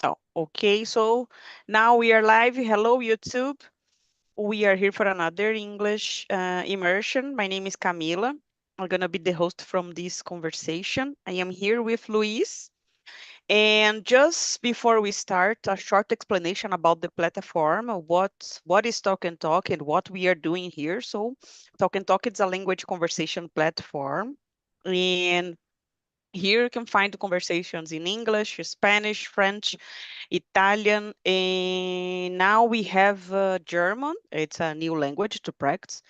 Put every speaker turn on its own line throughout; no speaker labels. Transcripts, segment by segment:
Oh, okay. So now we are live. Hello, YouTube. We are here for another English immersion. My name is Camila. I'm going to be the host from this conversation. I am here with Luis. And just before we start, a short explanation about the platform, what is Talk and Talk and what we are doing here. So Talk and Talk is a language conversation platform. And here you can find conversations in English, Spanish, French, Italian, and now we have German. It's a new language to practice.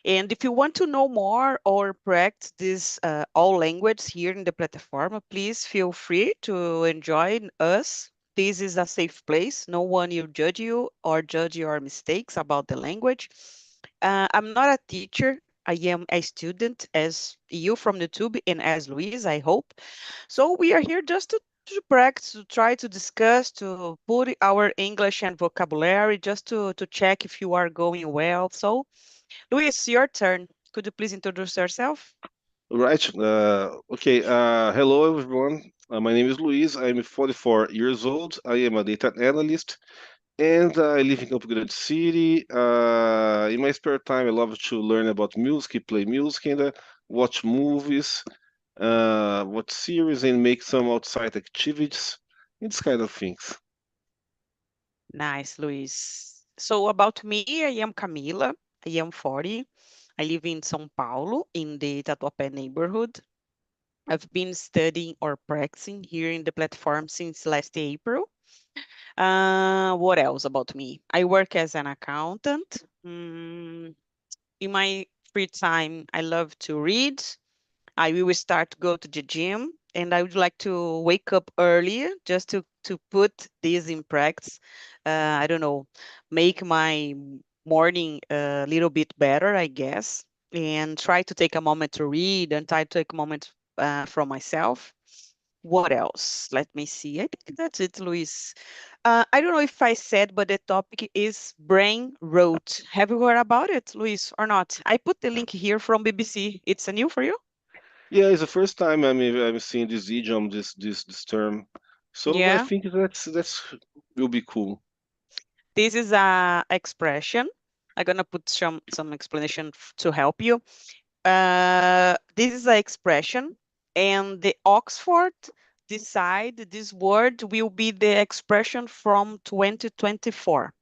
And if you want to know more or practice this all languages here in the platform, please feel free to join us. This is a safe place. No one will judge you or judge your mistakes about the language. I'm not a teacher. I am a student, as you from YouTube and as Luis, I hope. So we are here just to practice, to try to discuss, to put our English and vocabulary, just to check if you are going well. So Luis, your turn. Could you please introduce yourself?
Right. Okay. Hello, everyone. My name is Luis. I'm 44 years old. I am a data analyst, and I live in Campo Grande City. In my spare time, I love to learn about music, play music, and watch movies, watch series, and make some outside activities. It's kind of things.
Nice, Luis. So about me, I am Camila. I am 40. I live in São Paulo in the Tatuapé neighborhood. I've been studying or practicing here in the platform since last April. What else about me? I work as an accountant. In my free time, I love to read. I will start to go to the gym, and I would like to wake up earlier just to put this in practice. I don't know, make my morning a little bit better, I guess, and try to take a moment to read and try to take a moment from myself. What else? Let me see. I think that's it, Luis. I don't know if I said, but the topic is brain rot. Have you heard about it, Luis, or not? I put the link here from BBC. It's a new for you?
Yeah, it's the first time I'm seeing this idiom, this term. So I
Yeah.
think that's will be cool.
This is a expression. I'm gonna put some explanation to help you. This is an expression, and the Oxford decide this word will be the expression from 2024.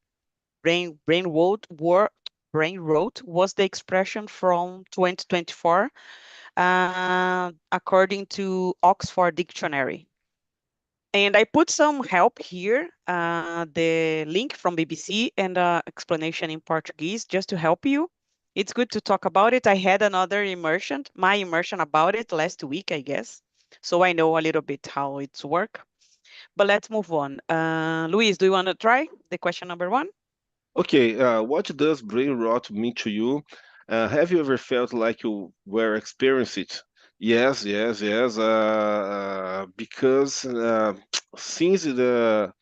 Brain brain rot was the expression from 2024, according to Oxford Dictionary. And I put some help here, the link from BBC and explanation in Portuguese just to help you. It's good to talk about it. I had another immersion, my immersion about it last week, I guess. So I know a little bit how it's work. But let's move on. Luis, do you want to try the question number one?
Okay, what does brain rot mean to you? Have you ever felt like you were experiencing it? Yes, yes, yes. Because since the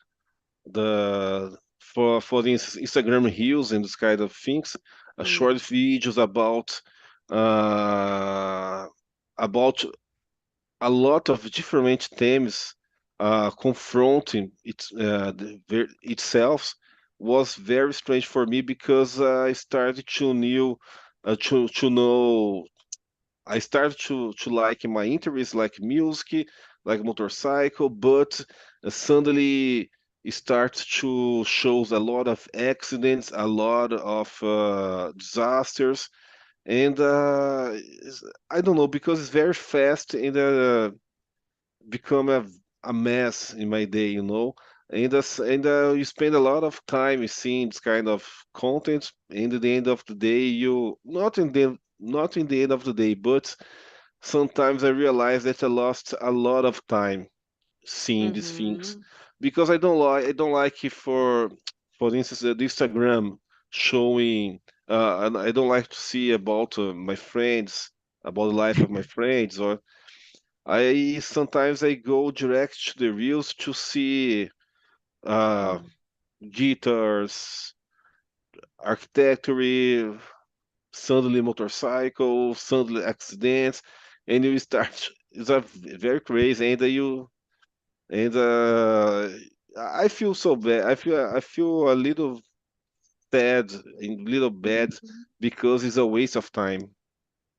for the Instagram reels and this kind of things, short
Mm,
videos uh, about a lot of different themes confronting itself was very strange for me because I started to know I started to like my interests like music, like motorcycle, but suddenly it starts to shows a lot of accidents, a lot of disasters, and I don't know because it's very fast and become a mess in my day, you know. And you spend a lot of time seeing this kind of content, and at the end of the day, you not in the end of the day, but sometimes I realize that I lost a lot of time seeing these things
mm-hmm,
because I don't like it for instance the Instagram showing and I don't like to see about my friends about the life of my friends or I sometimes I go direct to the reels to see uh,
mm,
guitars, architecture, suddenly motorcycle, suddenly accidents, and you start. It's a very crazy, and you and I feel so bad. I feel a little sad and little bad
Mhm.
because it's a waste of time.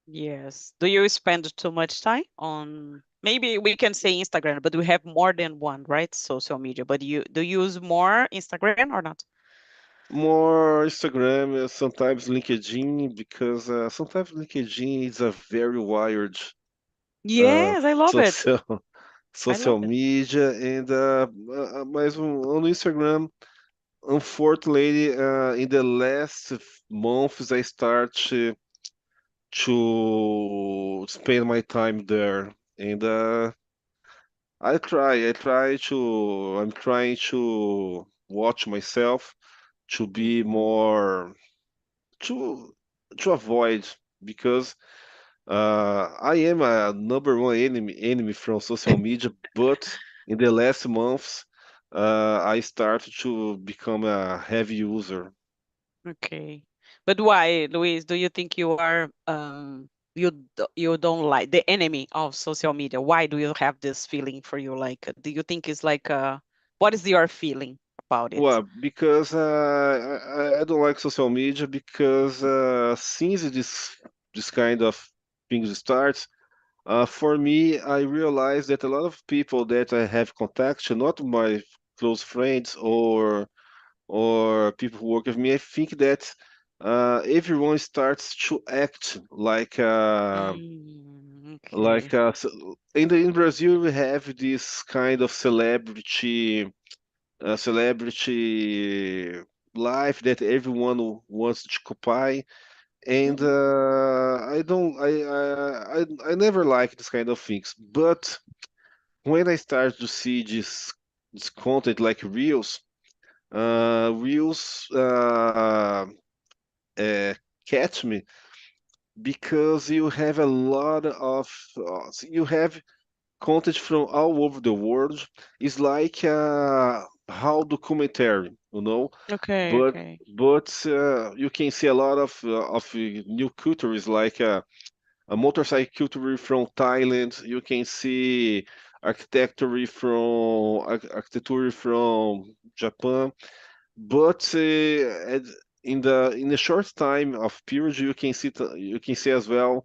Yes. Do you spend too much time on, maybe we can say Instagram, but we have more than one, right? Social media. But you do you use more Instagram or not?
More Instagram, sometimes LinkedIn, because sometimes LinkedIn is a very wired
Yes, I love it.
social
I love
social
it.
media, and mas on Instagram, unfortunately, in the last months, I start to spend my time there, and I'm trying to watch myself to be
Mhm.
more to to avoid because I am a number one enemy from social media, but in the last months, I started to become a heavy user.
Okay. But why, Luis? Do you think you are you don't like the enemy of social media? Why do you have this feeling for you? Like, do you think it's like what is your feeling about it?
Well, because I don't like social media because since this kind of things starts, for me, I realized that a lot of people that I have contact, not my close friends or people who work with me, I think that everyone starts to act
Okay.
in Brazil we have this kind of celebrity life that everyone wants to copy, and
Mhm.
I never like this kind of things. But when I start to see this content like reels uh, catch me because you have a lot of you have content from all over the world. It's like how documentary,
Okay,
but
okay.
you can see a lot of new cultures like a motorcycle culture from Thailand. You can see architecture from Japan, but in the short time of period, you can see as well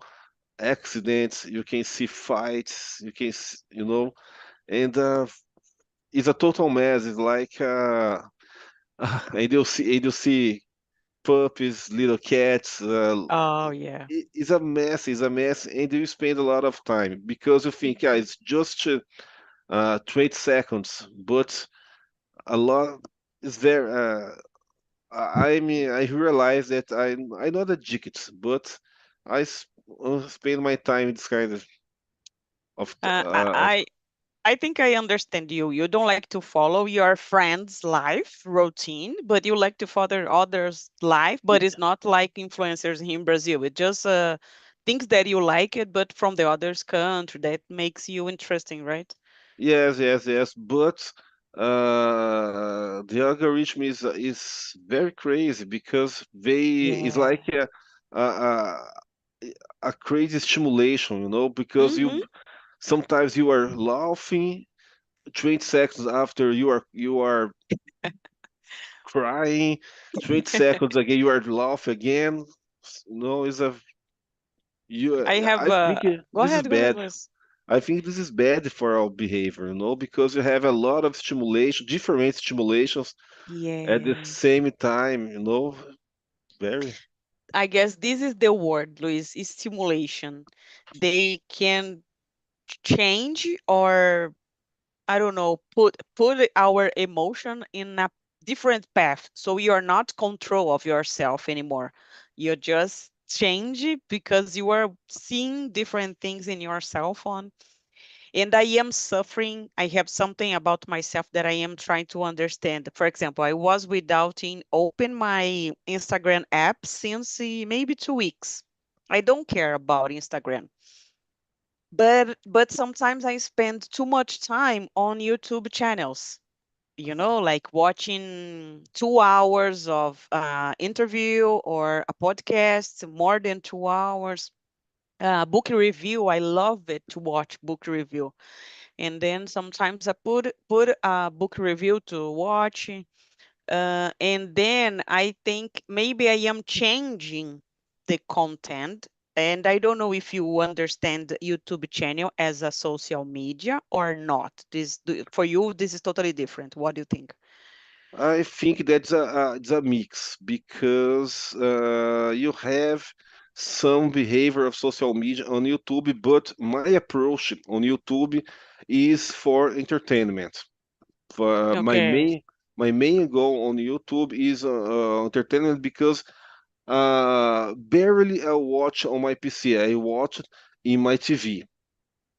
accidents. You can see fights. And it's a total mess. It's like and you see puppies, little cats.
Oh yeah.
It's a mess. It's a mess, and you spend a lot of time because you think, yeah,
Mhm.
it's just 20 seconds, but a lot is very. I mean, I realize that I'm not addicted, but spend my time in this kind of
Uh, I, I I think I understand you. You don't like to follow your friend's life routine, but you like to follow others' life, but it's not like influencers in Brazil. It just things that you like it, but from the other's country that makes you interesting, right?
yes, yes, yes. But the algorithm is very crazy because they is
Yeah.
like a, a crazy stimulation, because
Mm-hmm.
sometimes you are laughing 20 seconds after you are crying, 20 seconds again you are laughing again. Is a you.
I have
I think this is
go ahead,
bad.
Liz.
I think this is bad for our behavior, because you have a lot of stimulation, different stimulations at the
Yes.
same time, very.
I guess this is the word, Luis, is stimulation. They can change or I don't know, put our emotion in a different path. So you are not control of yourself anymore. You just change it because you are seeing different things in your cell phone. And I am suffering. I have something about myself that I am trying to understand. For example, I was without open my Instagram app since maybe 2 weeks. I don't care about Instagram, but sometimes I spend too much time on YouTube channels, like watching 2 hours of interview or a podcast, more than 2 hours. Book review, I love it to watch book review. and then sometimes I put a book review to watch, and then I think maybe I am changing the content. And I don't know if you understand YouTube channel as a social media or not. For you, this is totally different. What do you think?
I think that's it's a mix because you have some behavior of social media on YouTube, but my approach on YouTube is for entertainment. For
Okay.
my main goal on YouTube is entertainment because barely I watch on my PC. I watch in my TV.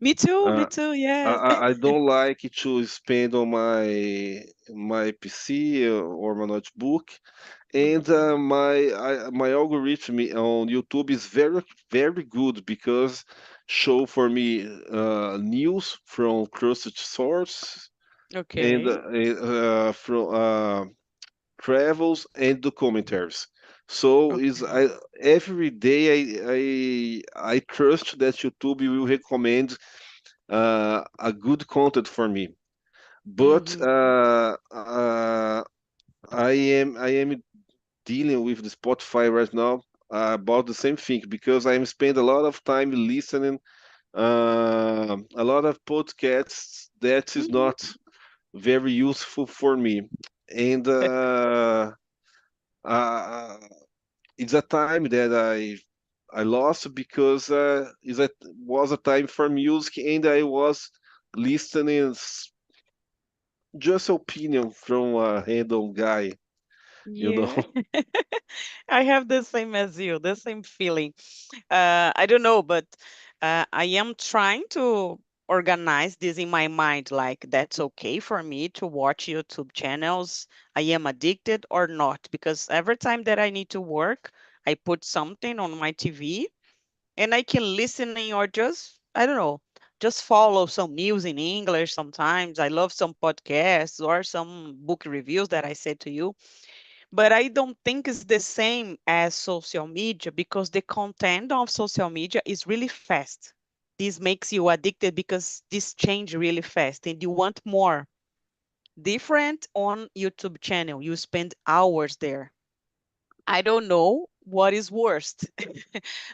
Me too. Me
Uh,
too. Yes.
I don't like to spend on my PC or my notebook, and
Mhm.
my algorithm on YouTube is very good because show for me news from trusted source and
Okay.
from travels and documentaries. So is
Okay.
I every day I trust that YouTube will recommend a good content for me. But
Mhm.
I am dealing with the Spotify right now about the same thing because I am spend a lot of time listening a lot of podcasts that is
Mhm.
not very useful for me, and uh, it's a time that I lost because it was a time for music and I was listening just opinion from a random guy, you know.
Yeah. I have the same as you, the same feeling. I don't know, but I am trying to organize this in my mind. Like, that's okay for me to watch YouTube channels. I am addicted or not, because every time that I need to work, I put something on my TV and I can listen in or just, I don't know, just follow some news in English sometimes. I love some podcasts or some book reviews that I said to you, but I don't think it's the same as social media because the content of social media is really fast. This makes you addicted because this change really fast and you want more. Different on YouTube channel, you spend hours there. I don't know what is worst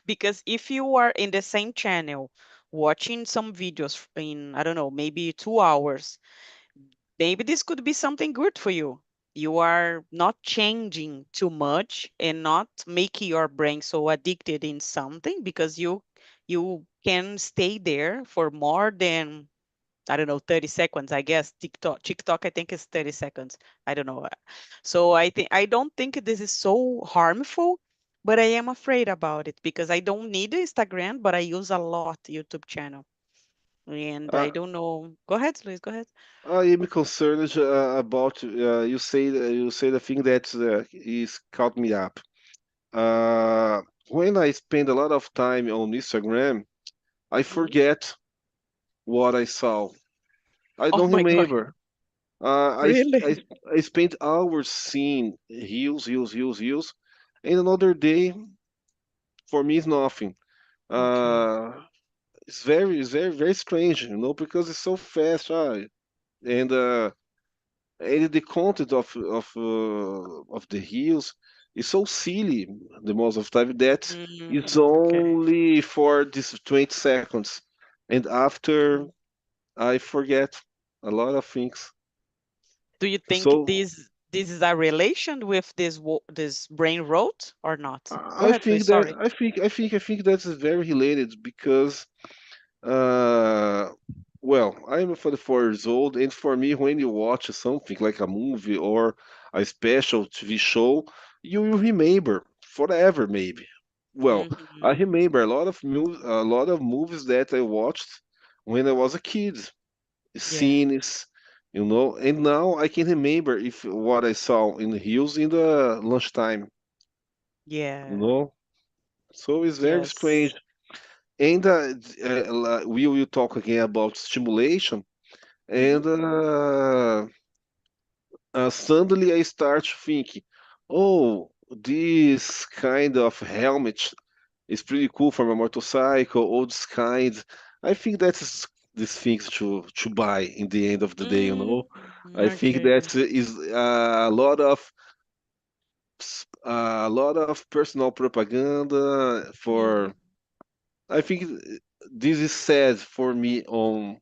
because if you are in the same channel watching some videos in, I don't know, maybe 2 hours, maybe this could be something good for you. You are not changing too much and not making your brain so addicted in something because you can stay there for more than, I don't know, 30 seconds, I guess. TikTok I think is 30 seconds. I don't know. So I don't think this is so harmful, but I am afraid about it because I don't need Instagram, but I use a lot YouTube channel. And
Uh,
I don't know. Go ahead, Luis, go ahead.
I am concerned about you say the thing that is caught me up. When I spend a lot of time on Instagram, I
Mhm.
forget what I saw. I
Oh
don't
my God.
remember. Uh, I, sp- I,
Really?
sp- I spent hours seeing reels, and another day for me is nothing.
Okay.
Uh, it's very strange, because it's so fast, and and the content of the reels is so silly the most of the time that it's
Okay.
only for this 20 seconds, and after
Okay.
I forget a lot of things.
Do you think
So
this is a relation with this brain rot or not? Go
I
ahead,
think
please.
that
Sorry.
I think that's very related because uh well, I'm 44 years old, and for me, when you watch something like a movie or a special TV show, you will remember forever, maybe. Well, I
Hmm.
remember a lot of movies that I watched when I was a kid,
Yeah.
scenes, and now I can remember if what I saw in the hills in the lunchtime, you
Yeah.
know. So it's very strange.
Yes.
And we will talk again about stimulation.
Hmm.
And suddenly I start thinking, oh, this kind of helmet is pretty cool for my motorcycle. Or this kind, I think these things to buy in the end of the day, you know.
Mm,
I think
okay.
that is a lot of personal propaganda for.
Mhm.
I think this is sad for me on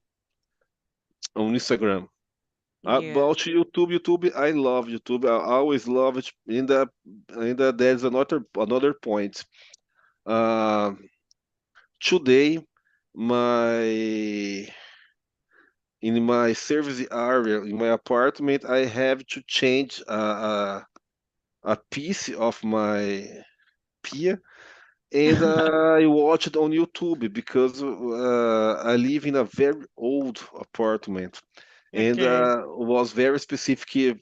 Instagram.
Yeah.
About YouTube, I love YouTube. I always love it. In the there's another point. Uh, Today, my in my service area in my apartment, I have to change a piece of my pier, and I watch it on YouTube because I live in a very old apartment, and
Okay.
was very specific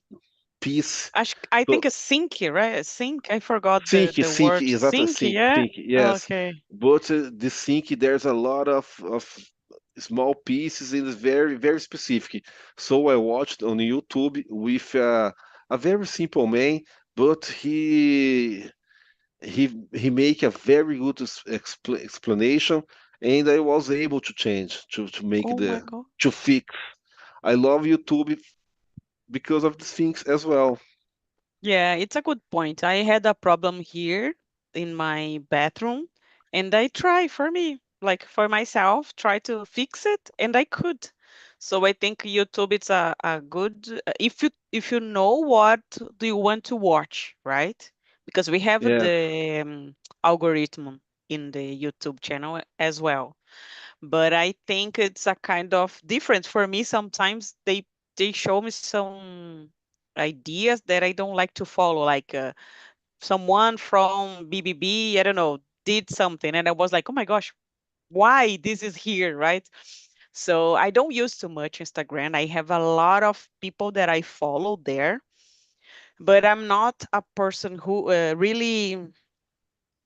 piece.
I
So
think a sink, right? A sink. I forgot
sink,
the
sink,
word
exatamente,
sink.
sink,
Yeah.
sink, yes.
Okay.
But the sink, there's a lot of small pieces and it's very, very specific. So I watched on YouTube with a very simple man, but he make a very good explanation, and I was able to change to make
Oh my
the
God.
to fix. I love YouTube because of the things as well.
Yeah, it's a good point. I had a problem here in my bathroom, and I try for me, like for myself, try to fix it, and I could. So I think YouTube it's a good if you know what do you want to watch, right? Because we have
Yes.
the algorithm in the YouTube channel as well. But I think it's a kind of difference for me. Sometimes they show me some ideas that I don't like to follow, like someone from BBB, I don't know, did something, and I was like, oh my gosh, why this is here, right? So I don't use too much Instagram. I have a lot of people that I follow there, but I'm not a person who really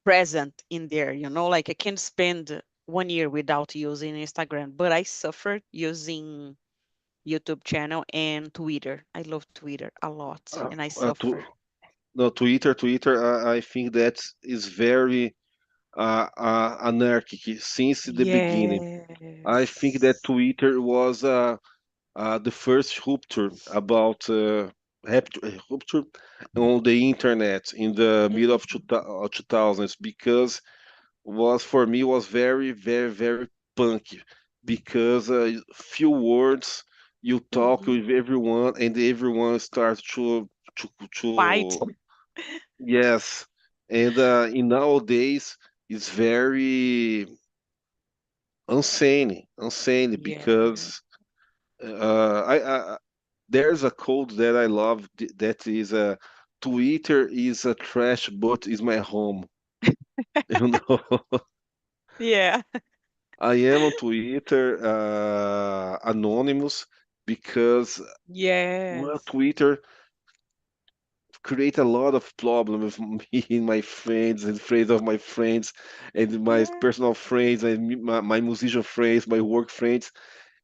present in there, like I can spend 1 year without using Instagram, but I suffered using YouTube channel and Twitter. I love Twitter a lot
Uh,
and I
uh,
suffer.
to, no, Twitter, I think that is very anarchic since the beginning. I think that
Yes.
Twitter was the first rupture about rupture on the internet in the middle of
Mhm,
2000s, because was for me was very, very, very punky, because few words, you talk
mhm.
with everyone and everyone starts to
Fight.
to yes. And in nowadays it's very insane
Yeah.
because I there's a code that I love that is Twitter is a trash but is my home. You know,
Yeah.
I am on Twitter anonymous because
Yes.
Twitter create a lot of problem with me and my friends and friends of my friends and my
Yeah.
personal friends and my musician friends, my work friends.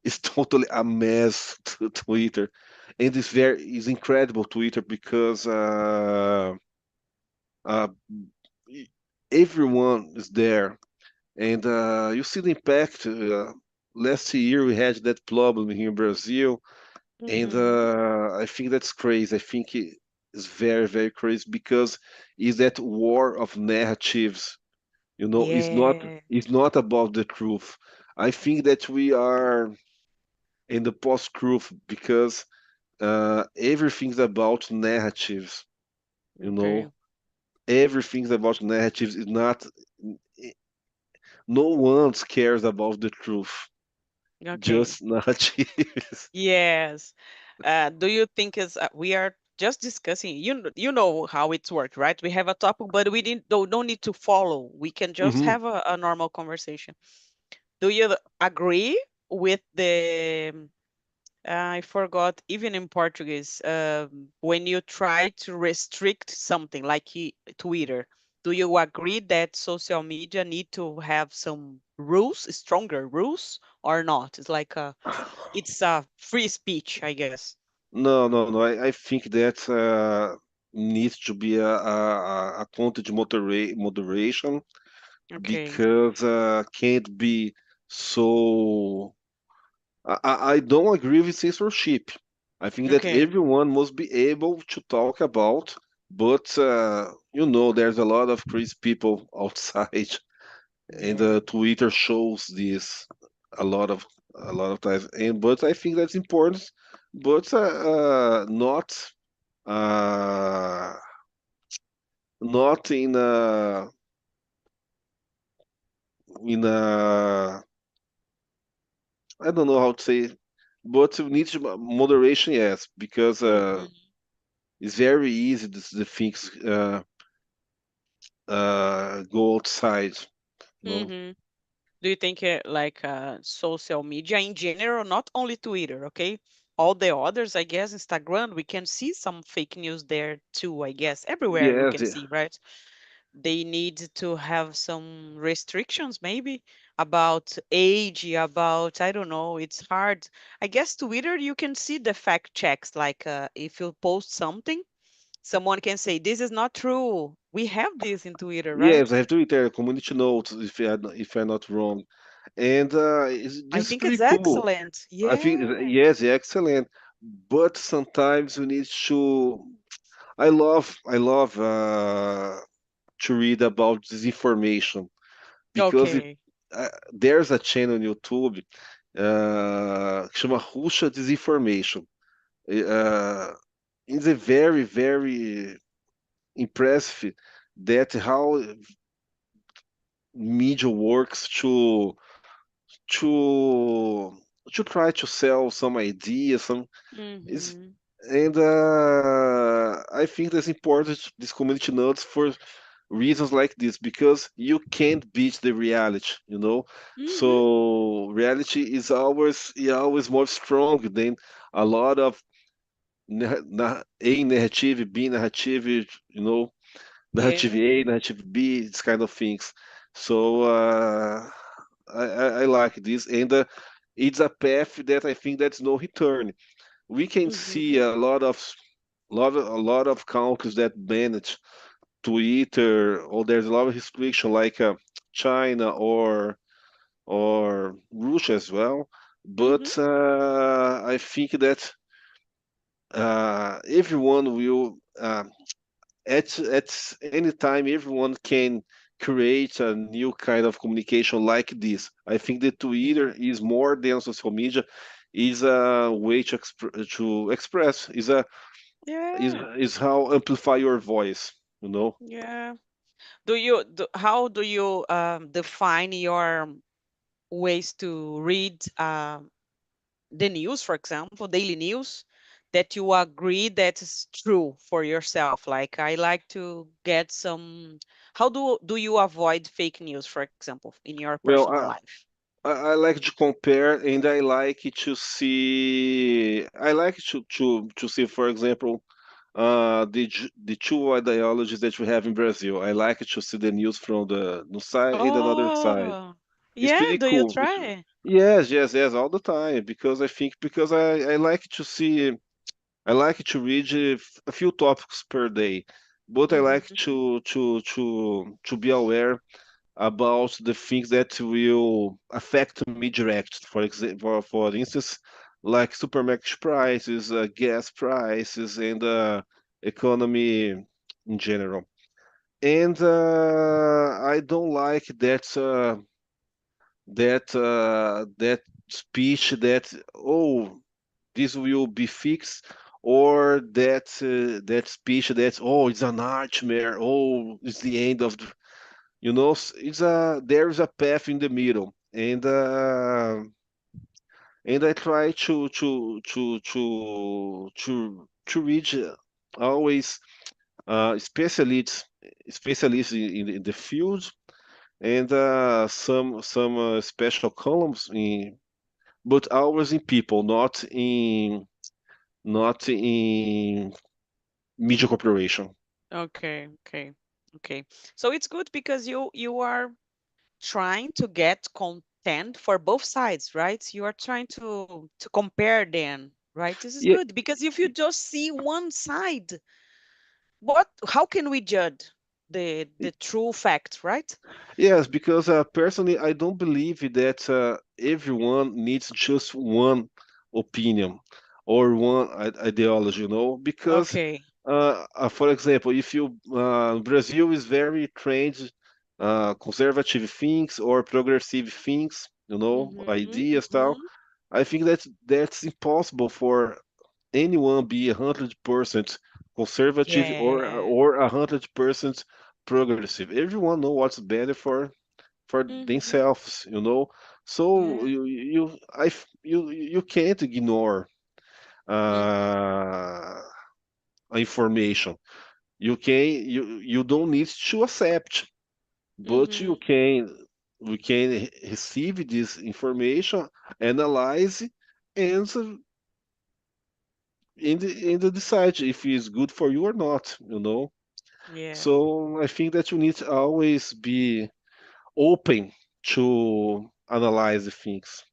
It's totally a mess to Twitter, and it's incredible Twitter because uh, e- everyone is there, and you see the impact. Last year we had that problem here in Brazil, and
Mhm.
I think that's crazy. I think it is very, very crazy because is that war of narratives. You know,
Yeah.
it's not about the truth. I think that we are in the post-truth because everything's about narratives. You
Okay.
know, everything's about narratives. Is not. No one cares about the truth.
Okay.
Just narratives.
Yes. Do you think is we are just discussing, you know how it's worked, right? We have a topic, but we didn't don't need to follow. We can just
Hmm.
have a normal conversation. Do you agree with the I forgot, even in Portuguese, when you try to restrict something like Twitter, do you agree that social media need to have some rules, stronger rules, or not? It's a free speech, I guess.
No, no, no. I think that needs to be a content moderation
Okay.
because can't be so. I don't agree with censorship. I think that
Okay.
everyone must be able to talk about, but there's a lot of crazy people outside, and
Yeah.
Twitter shows this a lot of a lot of times. And but I think that's important, but not uh, not in a I don't know how to say, but we need moderation, yes, because
Mm-hmm.
it's very easy the things go outside, you know.
Mm-hmm. Do you think like social media in general, not only Twitter, okay? All the others, I guess, Instagram, we can see some fake news there too, I guess. Everywhere we
Yes,
can see, right? They need to have some restrictions maybe about age, about, I don't know, it's hard. I guess Twitter, you can see the fact checks, like if you post something, someone can say, this is not true. We have this in Twitter, right?
yes, I have Twitter community notes if I'm not wrong, and
I
this is
think it's
pretty cool.
excellent.
I think
Yeah.
yes, excellent, but sometimes we need to. I love to read about disinformation because
Okay.
there's a channel on YouTube que chama Russa Disinformation. Uh, it's a very, very impressive that how media works to to try to sell some ideas, some is
Mm-hmm.
and I think that's important this community notes for reasons like this because you can't beat the reality.
Mm-hmm.
So reality is always more strong than a lot of A narrative, B narrative, narrative
Yeah.
A, narrative B, these kind of things. So I like this, and it's a path that I think that's no return. We can see
Mm-hmm.
a lot of countries that manage Twitter, or there's a lot of restriction like China or Russia as well.
Mm-hmm.
But I think that everyone will at any time everyone can create a new kind of communication like this. I think that
Yeah.
Twitter is more than social media, is a way to express, is
Yeah.
is how amplify your voice.
Yeah. How do you define your ways to read the news, for example, daily news, that you agree that is true for yourself? Like I like to get some. How do you avoid fake news, for example, in your
Well,
personal life?
I like to compare, and I like to see, for example, the two ideologies that we have in Brazil. I like to see the news from the side and another side.
Oh,
It's
yeah.
pretty
Do you
cool.
try?
Yes, yes, yes, all the time because I like to see I like to read a few topics per day, but I like
Mm-hmm.
to be aware about the things that will affect me direct. For instance, like supermarket prices, gas prices, and economy in general. And I don't like that speech that this will be fixed, or that speech that it's a nightmare, it's the end of it's there is a path in the middle, and I try to reach always specialists in the field, and some special columns but always in people, not in media corporation.
Okay, okay, okay. So it's good because you are trying to get content for both sides, right? You are trying to compare them, right? This is
Yeah,
good because if you just see one side, how can we judge? the true facts, right?
Yes, because personally, I don't believe that everyone needs just one opinion or one ideology, because,
Okay.
for example, if you Brazil is very trained conservative things or progressive things,
Mm-hmm.
ideas, tal.
Mm-hmm.
I think that's impossible for anyone be 100% conservative
Yeah.
or 100% progressive. Everyone know what's better for
Mm-hmm.
themselves, So
Yeah.
you can't ignore
Mm-hmm.
uh, information. You don't need to accept, but
Mm-hmm.
we can receive this information, analyze, and and decide if it's good for you or not.
Yeah.
So I think that you need to always be open to analyze the things,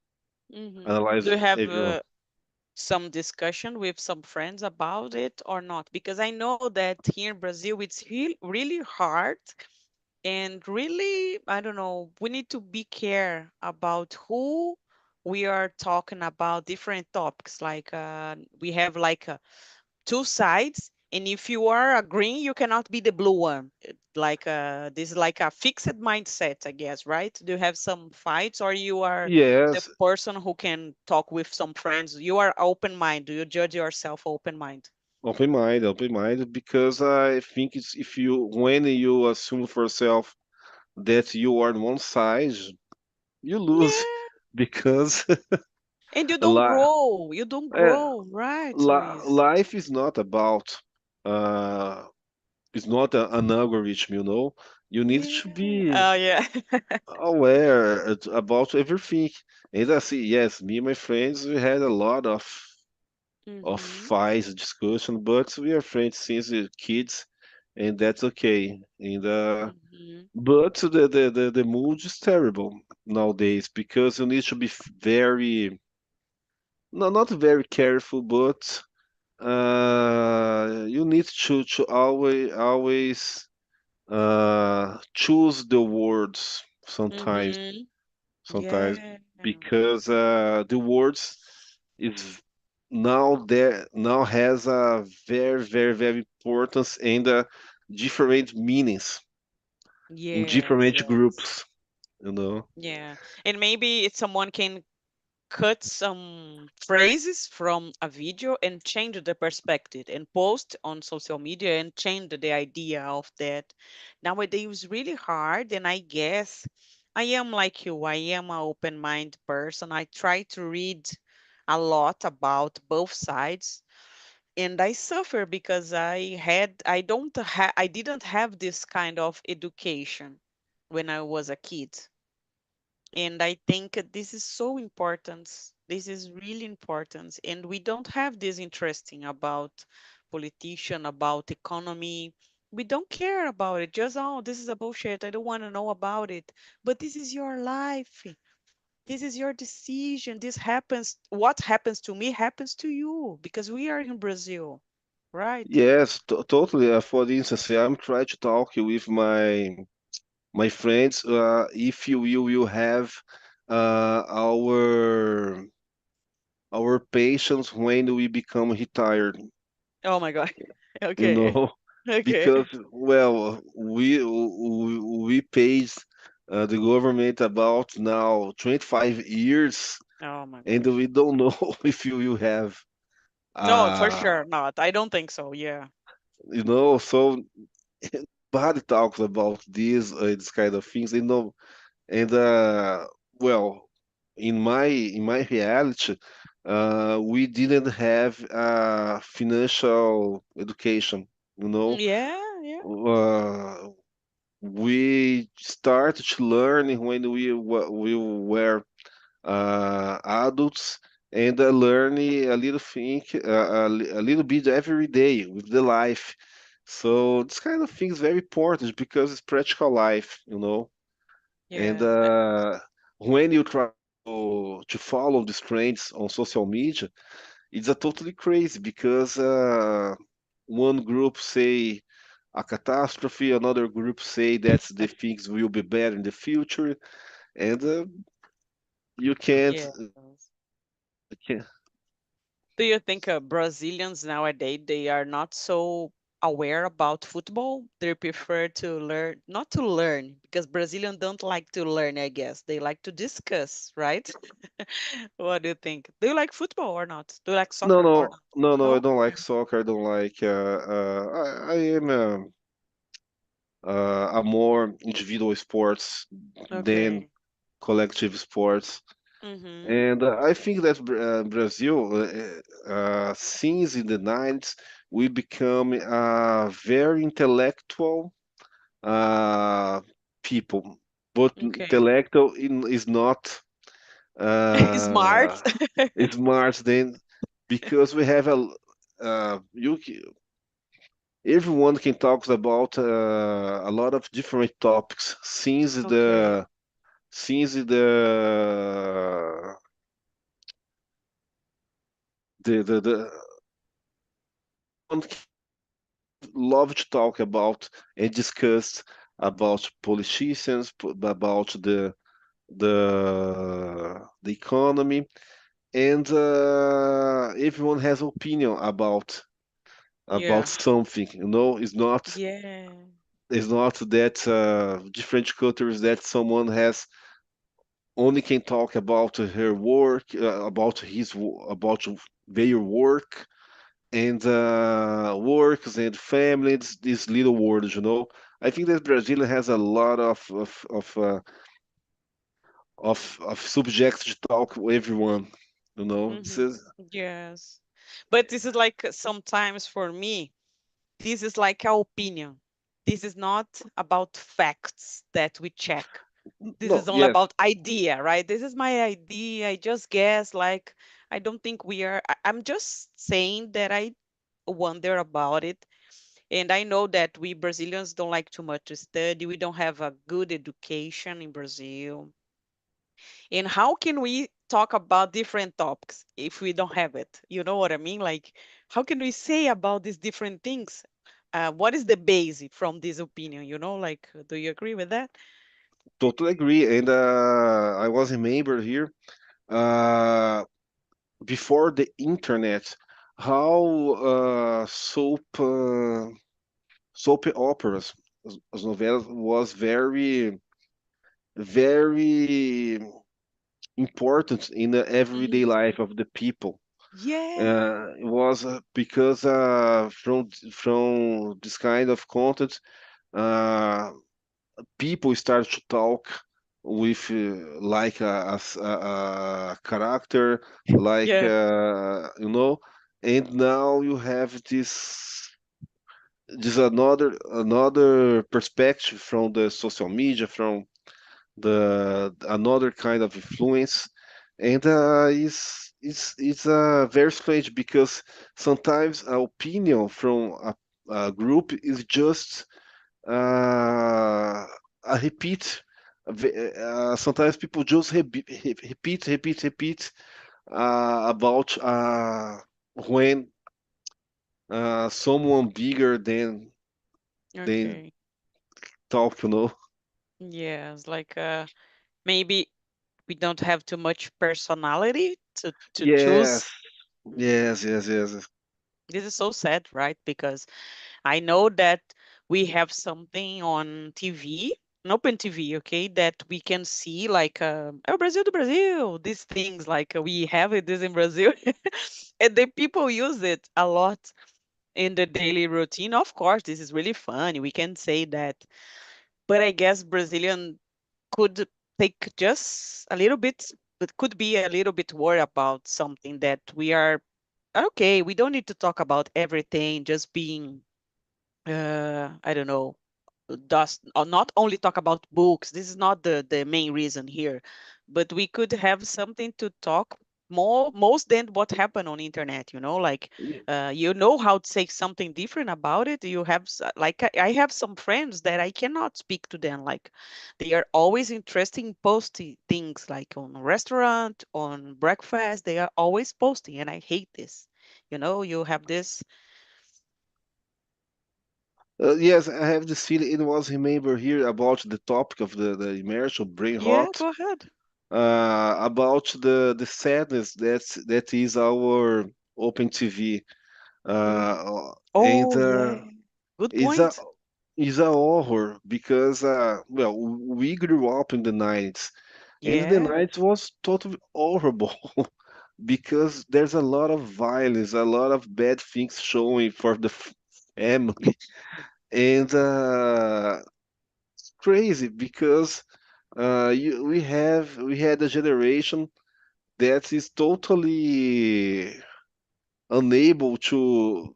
Mm-hmm.
analyze
Do you have
everyone.
some discussion with some friends about it or not? Because I know that here in Brazil it's really hard and really, I don't know, we need to be care about who we are talking about different topics. Like we have like two sides, and if you are a green you cannot be the blue one. Like this is like a fixed mindset, I guess, right? Do you have some fights, or you are the
Yes,
person who can talk with some friends? You are open mind, do you judge yourself open mind?
open mind, because I think it's if you when you assume for yourself that you are on one side, you lose
Yeah,
because
and you don't
li-
grow, you don't
uh,
grow, right, Luis?
life is not about uh, it's not an algorithm, You need
Yeah.
to be
Oh yeah.
aware about everything. And I see, yes, me and my friends, we had a lot of
Mhm.
fights, discussion, but we are friends since we're kids, and that's okay. And
Mhm.
but the mood is terrible nowadays because you need to be very, no, not very careful, but you need to always choose the words sometimes
Mhm.
sometimes
Yeah.
because the words is now has a very importance and different meanings in
Yes,
different
yes.
groups.
Yeah. And maybe if someone can cut some phrases from a video and change the perspective and post on social media and change the idea of that. Nowadays it's really hard, and I guess I am like you. I am an open mind person. I try to read a lot about both sides, and I suffer because I didn't have this kind of education when I was a kid. And I think this is so important. This is really important. And we don't have this interesting about politician, about economy. We don't care about it. Just, oh, this is a bullshit. I don't want to know about it. But this is your life. This is your decision. This happens. What happens to me happens to you because we are in Brazil, right?
Yes, totally. For instance, I'm trying to talk with my friends. If you will have our patience when we become retired,
Oh my God.
you
Okay.
know,
Okay.
because well, we paid the government about now 25 years,
Oh my
and
gosh.
we don't know if you will have,
No, for
uh,
sure not. I don't think so. Yeah.
so nobody talks about this kind of things, and well, in my reality, we didn't have financial education, you know.
Yeah, yeah.
Uh, we started to learn when we were adults, and learning a little thing, a little bit every day with the life. So this kind of thing is very important because it's practical life. And
Yeah.
when you try to follow these trends on social media, it's a totally crazy because one group say a catastrophe. Another group say that the things will be better in the future, and you can't.
Yes.
Can,
Do you think Brazilians nowadays they are not so aware about football? They prefer to learn, not to learn, because Brazilians don't like to learn, I guess. They like to discuss, right? What do you think? Do you like football or not? Do you like
no,
soccer or
no,
not?
no, no. I
No?
don't like soccer. I don't like. I am a more individual sports than
Okay.
collective sports.
Mm-hmm.
And I think that Brazil, since in the 90s, we become very intellectual uh, people. But
Okay.
intellectual is not
Smart.
uh, smart then because we have everyone can talk about a lot of different topics
Okay.
since the one love to talk about and discuss about politicians, about the economy, and everyone has opinion about
Yeah.
something. You know,
Yeah.
it's not that different cultures that someone has only can talk about her work, about their work and works and families, this little world, you know. I think that Brazil has a lot of subjects to talk with everyone, you know. This
Mm-hmm.
is
Yes. But this is like sometimes for me, this is like our opinion. This is not about facts that we check. This
no,
is all
yes,
about idea, right? This is my idea. I just guess, like, I don't think we are. I'm just saying that I wonder about it. And I know that we Brazilians don't like too much to study. We don't have a good education in Brazil. And how can we talk about different topics if we don't have it? You know what I mean? Like, how can we say about these different things? What is the base from this opinion? Like, do you agree with that?
totally agree. And I was a member here uh, before the internet. How soap operas, as novelas, was very important in the everyday
Hmm.
life of the people.
Yeah.
It was because from this kind of content, uh, people start to talk with like a character, like
Yeah.
you know, and now you have this another perspective from the social media, from the another kind of influence, and it's very strange because sometimes an opinion from a group is just a repeat. Sometimes people just repeat about when someone bigger than
Okay.
talk, you know.
Yes. Like, maybe we don't have too much personality to
Yes,
choose.
yes,
Mhm.
yes, yes.
This is so sad, right? Because I know that we have something on TV, an open TV, okay, that we can see like oh, Brazil do Brazil, these things like we have it this in Brazil, and the people use it a lot in the daily routine. Of course, this is really funny. We can say that, but I guess Brazilian could take just a little bit, but could be a little bit worried about something that we are okay. We don't need to talk about everything just being I don't know, does or not only talk about books. This is not the main reason here, but we could have something to talk more most than what happened on internet. Like how to say something different about it. You have like I have some friends that I cannot speak to them. Like they are always interested in posting things like on a restaurant, on breakfast. They are always posting, and I hate this. You have this.
Yes, I have this feeling. It was remember here about the topic of the immersion brain
Yeah,
rot,
go ahead.
about the sadness that is our open TV,
Mm.
and
Oh, yeah. Good
it's a
point.
it's a horror because well, we grew up in the 90s, and the
Yeah.
90s was totally horrible because there's a lot of violence, a lot of bad things showing for the family, and crazy because we had a generation that is totally unable to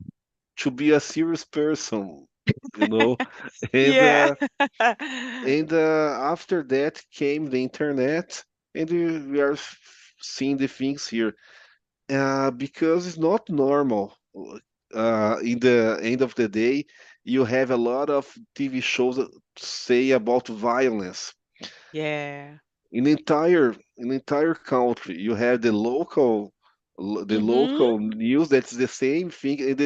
be a serious person, you know, and
Yeah.
after that came the internet, and we are seeing the things here because it's not normal. In the end of the day, you have a lot of TV shows that say about violence
Yeah.
in the entire country. You have the
Mm-hmm.
local news that's the same thing, and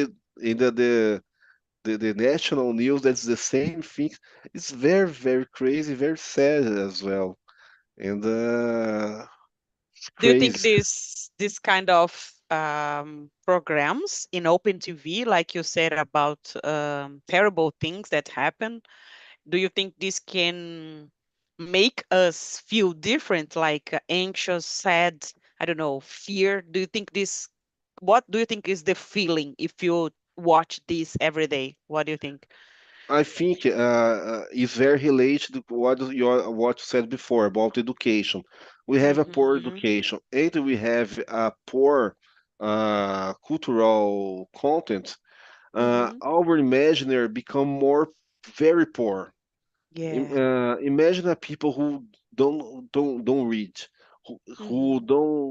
the national news that's the same thing. It's very crazy, very sad as well, and it's
Do you think
crazy.
this kind of programs in open TV, like you said about terrible things that happen, do you think this can make us feel different, like anxious, sad, I don't know, fear? Do you think this, what do you think is the feeling if you watch this every day? What do you think?
I think it's very related to what you said before about education. We have a poor
Mm-hmm.
education, and we have a poor cultural content.
Mm-hmm.
Our imaginary become more very poor.
Yeah.
Imagine a people who don't read,
Mm-hmm.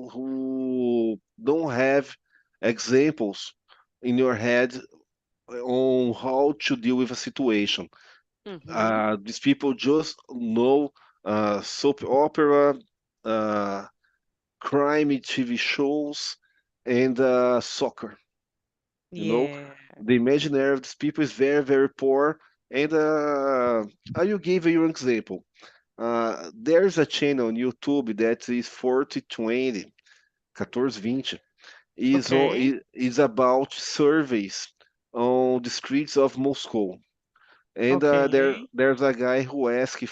who don't have examples in your head on how to deal with a situation.
Mm-hmm.
These people just know soap opera, uh, crime TV shows, and soccer. You know,
Yeah.
the imaginary of these people is very poor. And I will give you an example. There's a channel on YouTube that is 4020, 1420.
Okay.
Is about surveys on the streets of Moscow. And
Okay.
there's a guy who asks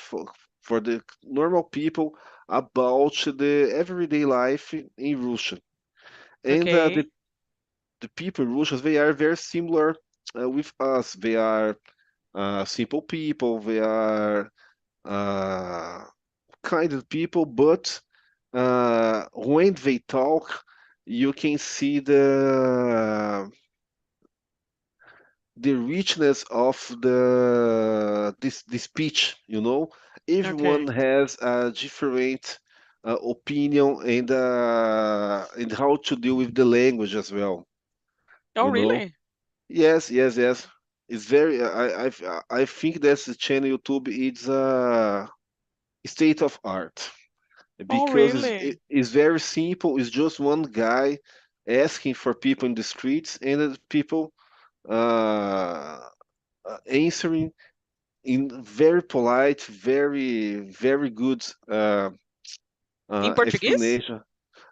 for the normal people about the everyday life in Russia. And
Okay.
the people in Russia, they are very similar with us. They are simple people. They are uh, kind of people, but when they talk, you can see the richness of the speech. You know,
Okay.
everyone has a different opinion and how to deal with the language as well.
Oh,
You know,
really?
yes. It's very. I think that's the channel YouTube. It's a state of art
Oh,
because
really?
it's very simple. It's just one guy asking for people in the streets and the people uh, answering in very polite, very good
In Portuguese?
explanation.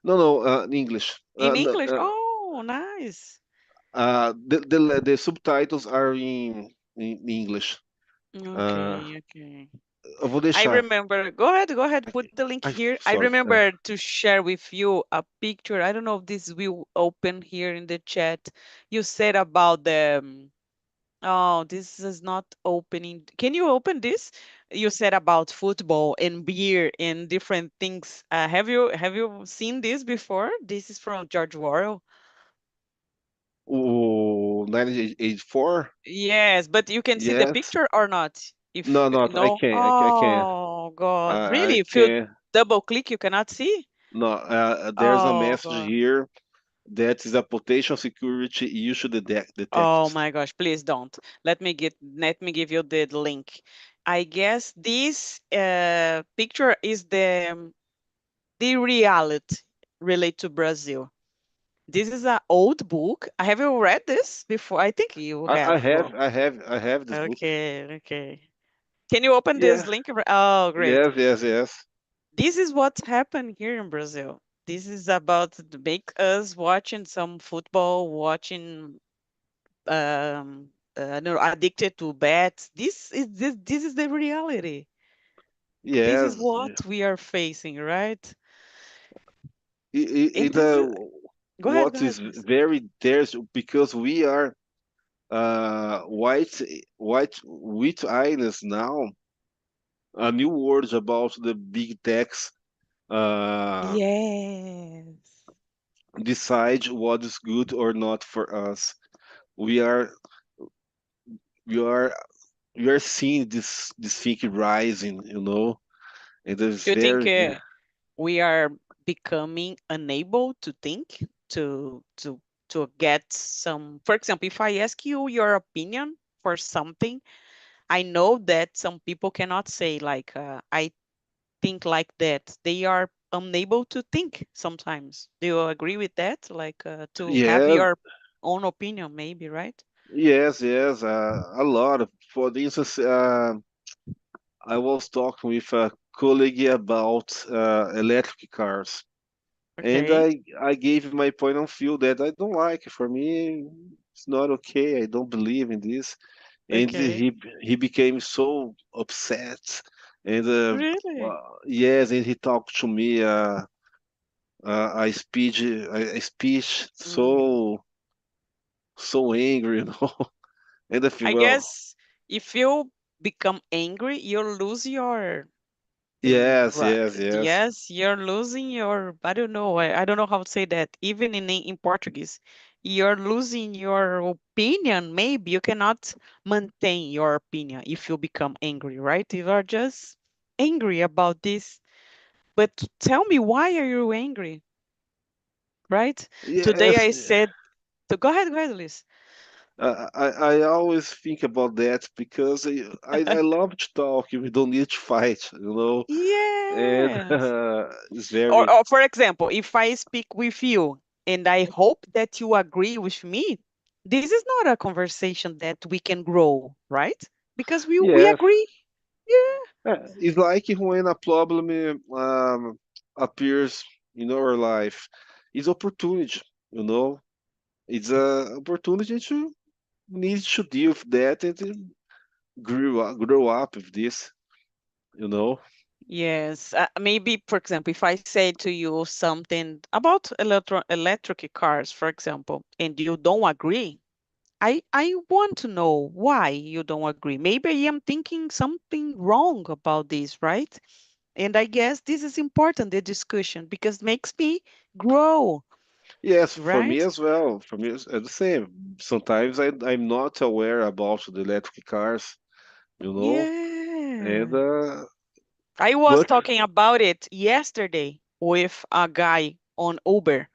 No, in English.
In English? Oh, nice.
The subtitles are in English. Uh,
Okay.
eu vou
I
deixar.
remember, go ahead, put the link here. I
Sorry.
remember to share with you a picture. I don't know if this will open here in the chat. You said about the, oh, this is not opening. Can you open this? You said about football and beer and different things. Have you seen this before? This is from George Orwell.
O 1984?
Yes, but you can see the
Yes.
picture or not? If
No, not. I
no,
can't. I can't.
oh God,
I
really? If you
can't.
double click, you cannot see?
No, there's a
Oh
message
God.
here that is a potential security you should
Oh
detect.
my gosh, please don't. Let me give you the link. I guess this picture is the reality relate to Brazil. This is an old book. Have you read this before? I think you
I
have.
have, I have this book.
Okay, okay. Can you open this
Yeah,
link? Oh, great.
yes, yes, yes.
This is what's happened here in Brazil. This is about to make us watching some football, watching no, addicted to bets. This is the reality. This is
Yes,
what we are facing, right? And
it,
this is go
what
ahead,
is
please.
very there's because we are white wheat islands now. A new words about the big techs uh,
Yes.
decide what is good or not for us. We are we are we are seeing this thing rising, and it's
Do you think
very
we are becoming unable to think to get some? For example, if I ask you your opinion for something, I know that some people cannot say like I think like that. They are unable to think sometimes. Do you agree with that? Like to have
yes,
your own opinion, maybe, right?
yes, yes, a lot of, for instance, I was talking with a colleague about electric cars. And
Okay,
I gave my point of view that I don't like. For me, it's not okay. I don't believe in this. And
okay.
he became so upset. And
Really?
yes, and he talked to me a speech
Mm.
so angry, And I feel,
I
well,
guess if you become angry, you lose your
yes,
right.
yes, yes,
Yes, you're losing your, I don't know, I don't know how to say that. Even in Portuguese, you're losing your opinion. Maybe you cannot maintain your opinion if you become angry, right? You are just angry about this. But tell me, why are you angry, right? Today
yes.
I said, to go ahead, Liz.
I always think about that because I love to talk. We don't need to fight, and
Yes.
it's very
Or for example, if I speak with you and I hope that you agree with me, this is not a conversation that we can grow, right? Because we
yes.
agree. Yeah.
It's like when a problem appears in our life, it's opportunity, you know. It's a opportunity to need to deal with that and to grow up with this, you know.
Yes. Maybe, for example, if I say to you something about electric cars, for example, and you don't agree, I want to know why you don't agree. Maybe I am thinking something wrong about this, right? And I guess this is important, the discussion, because makes me grow,
Yes, for me
right?
as well. For me, it's the same. Sometimes I'm not aware about the electric cars, and
Yeah. I was
but
talking about it yesterday with a guy on Uber.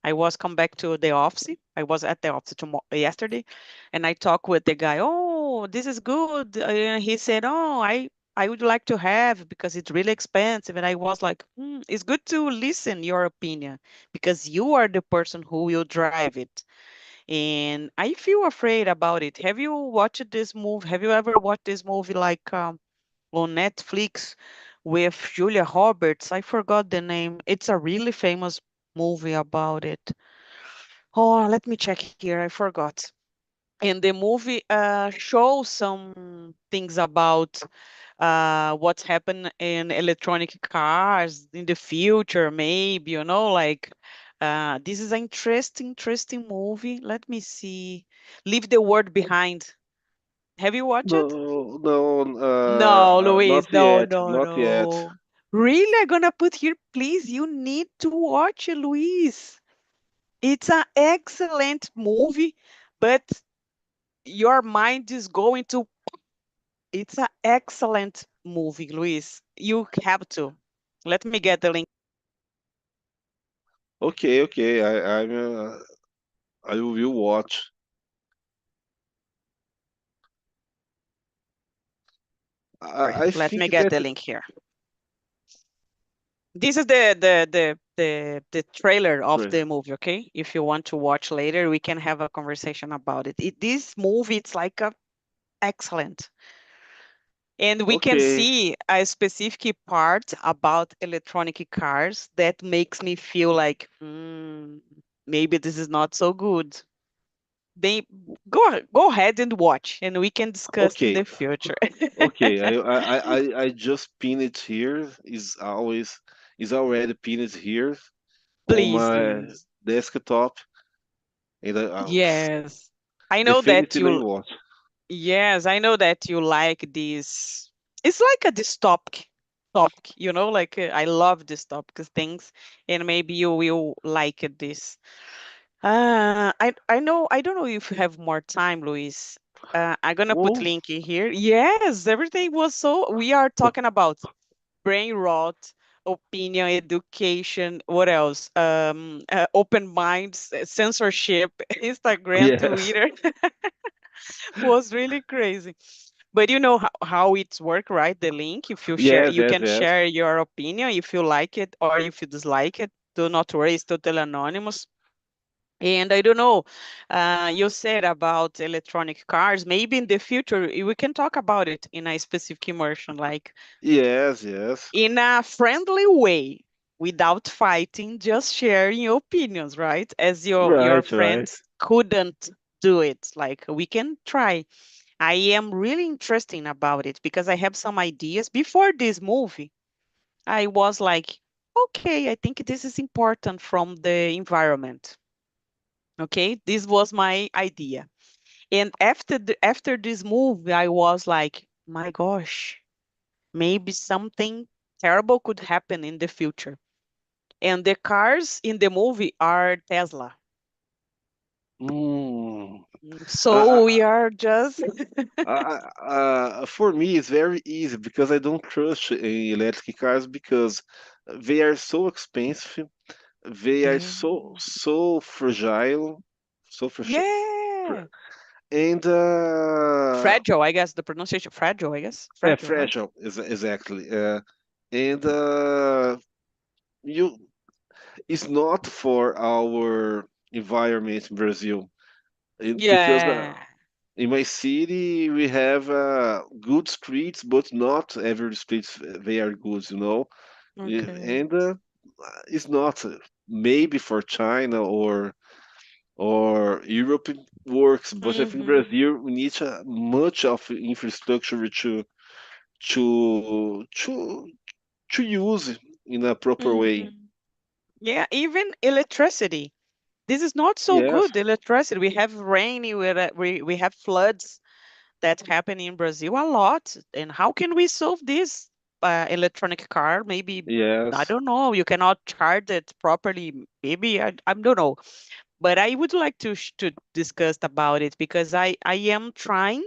I was come back to the office. I was at the office yesterday, and I talked with the guy. Oh, this is good. He said, "Oh, I would like to have because it's really expensive." And I was like, "It's good to listen your opinion because you are the person who will drive it." And I feel afraid about it. Have you watched this movie? Have you ever watched this movie like on Netflix with Julia Roberts? I forgot the name. It's a really famous movie about it. Oh, let me check here. I forgot. And the movie shows some things about what's happened in electronic cars in the future, maybe, like this is an interesting movie. Let me see. Leave the World Behind. Have you watched it?
no, no,
No,
not
Luis. No,
yet,
no,
not yet.
no. Really, I'm gonna put here, please. You need to watch it, Luis. It's an excellent movie, but your mind is going to. It's an excellent movie, Luis. You have to. Let me get the link.
Okay, okay, I will watch.
Sorry,
I
let me
think
get
that
the link here. This is the the trailer of
Right.
the movie, okay? If you want to watch later, we can have a conversation about it. This movie, it's like a excellent. And we can
Okay.
see a specific part about electronic cars that makes me feel like, maybe this is not so good. They go ahead and watch, and we can discuss in
Okay.
the future.
Okay. I just pinned it here. Is already pinned here on
Please,
my
please.
desktop, and
Yes. I know that
definitely
you,
watch.
yes, I know that you like this. It's like a topic, like I love this topic things, and maybe you will like this. I know, I don't know if you have more time, Luis. I'm gonna put
Oh,
link in here. Yes, everything was so. We are talking about brain rot, opinion, education. What else? Open minds, censorship, Instagram,
yes,
Twitter. Was really crazy. But you know how it's work, right? The link, if you share,
yes,
you
yes,
can
yes.
share your opinion if you like it or if you dislike it. Do not worry, it's totally anonymous. And I don't know, you said about electronic cars. Maybe in the future we can talk about it in a specific immersion, like
Yes, yes.
in a friendly way, without fighting, just sharing your opinions, right? As your
Right, right.
friends couldn't do it. Like we can try. I am really interested about it because I have some ideas. Before this movie, I was like, okay, I think this is important from the environment. Okay, this was my idea. And after this movie, I was like, my gosh, maybe something terrible could happen in the future. And the cars in the movie are Tesla.
Mm. I,
So we are just
for me, it's very easy because I don't trust in electric cars because they are so expensive. They are
yeah.
so fragile, so fragile,
Yeah.
and
Fragile, I guess the pronunciation fragile, I guess.
yeah,
Fragile, right?
fragile is exactly. And you, it's not for our environment in Brazil. Because
Yeah.
in my city we have good streets, but not every streets they are good, you know.
Okay.
And it's not maybe for China or Europe it works, but I think
Mm-hmm.
Brazil we need much of infrastructure to to to use in a proper way.
Mm-hmm. Yeah, even electricity. This is not so
Yes,
good. Electricity. We have rainy, we have floods that happen in Brazil a lot. And how can we solve this? Electronic car, maybe I
yes.
don't know. You cannot charge it properly. Maybe I don't know. But I would like to discuss about it because I am trying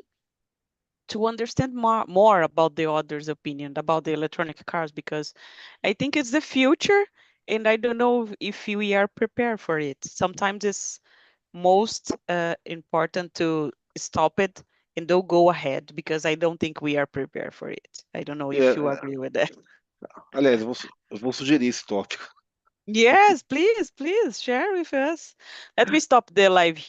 to understand more about the other's opinion about the electronic cars because I think it's the future and I don't know if we are prepared for it. Sometimes it's most important to stop it and don't go ahead because I don't think we are prepared for it. I don't know if you
Yeah,
agree with that.
aliás, eu vou sugerir esse tópico.
Yes, please, please share with us. Let me stop the live here.